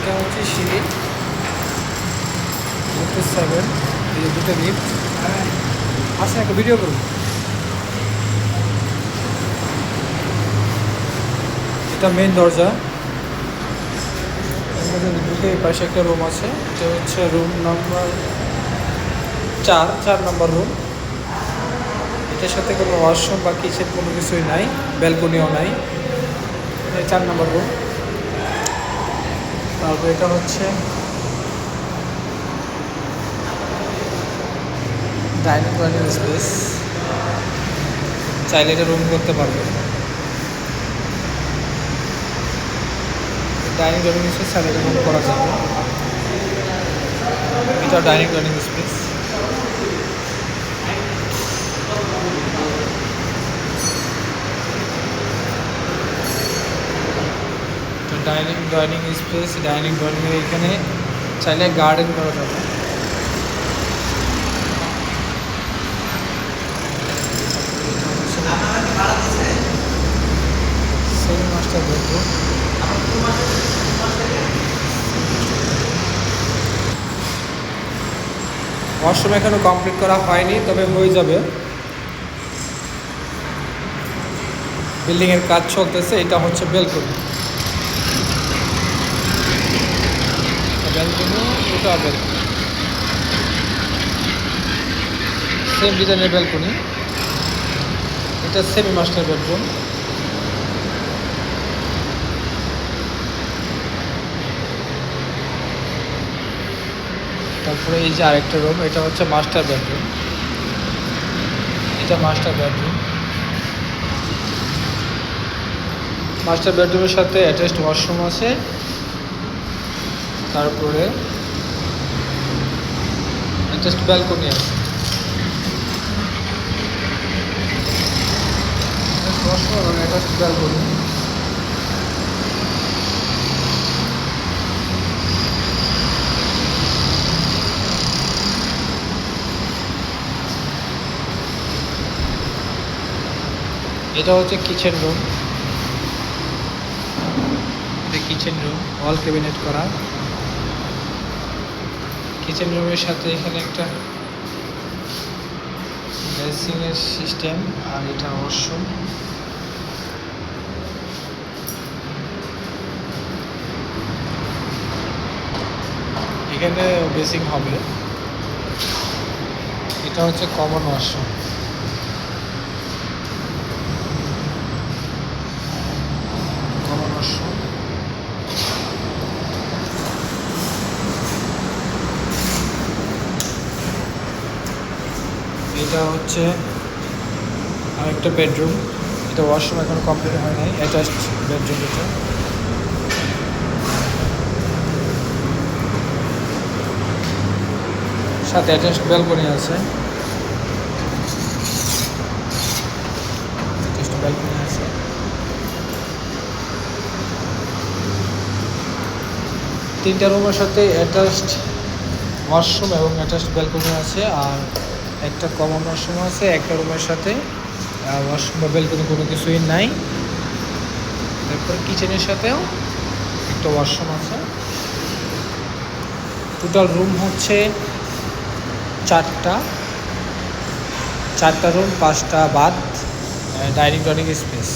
এটা হচ্ছে সিঁড়ি 7, এই দুটো লিফট। আসেন একটা ভিডিও করুন। এটা মেন দরজা, ঢুকে এই পাশে একটা রুম আছে। এটা হচ্ছে রুম নাম্বার 4 নম্বর রুম। এটার সাথে কোনো ওয়াশরুম বা কিচেন কোনো কিছুই নাই, ব্যালকনিও নাই। 4 নম্বর রুম। তারপর এটা হচ্ছে ডাইনিং স্পেস, চাইলে এটা রুম করতে পারবে। ডাইনিং স্পেস চাইলে এটা রুম করা যাবে। এটা dining space. Dining space, dining এখানে চাইলে গার্ডেন করা যাবে। Semi master bedroom. ওয়াশরুম এখনো কমপ্লিট করা হয়নি, তবে হয়ে যাবে। বিল্ডিংয়ের কাজ চলতেছে। এটা হচ্ছে ব্যালকনি। এটা ব্যালকনি, সেম ডিজাইনের ব্যালকনি। এটা সেমি মাস্টার বেডরুম। তারপরে এই যে আরেকটা রুম, এটা হচ্ছে মাস্টার বেডরুম। এটা মাস্টার বেডরুম। মাস্টার বেডরুমের সাথে অ্যাটাচড ওয়াশরুম আছে। তারপরে অ্যাটাচড ব্যালকনি আছে। ওয়াশরুম এবং অ্যাটাচড ব্যালকনি। এটা হচ্ছে কিচেন রুম। কিচেন রুম ওয়াল ক্যাবিনেট করা। কিচেন রুমের সাথে এখানে একটা বেসিংয়ের সিস্টেম, আর এটা ওয়াশরুম। এখানে বেসিং হবে। এটা হচ্ছে কমন ওয়াশরুম। এটা হচ্ছে আরেকটা বেডরুম। এটা ওয়াশরুম এখন কমপ্লিট হয় নাই, অ্যাটাচড বেডরুম। এটা সাথে অ্যাটাচড ব্যালকনি আছে। তিনটা রুমের সাথে অ্যাটাচড ওয়াশরুম এবং অ্যাটাচড ব্যালকনি আছে, আর একটা কমন ওয়াশরুম আছে। একটা রুমের সাথে ওয়াশরুম বা ব্যালকনি কোনো কিছুই নাই। তারপর কিচেনের সাথেও একটা ওয়াশরুম আছে। টোটাল রুম হচ্ছে 4টা রুম, 5টা বাথ, ডাইনিং স্পেস।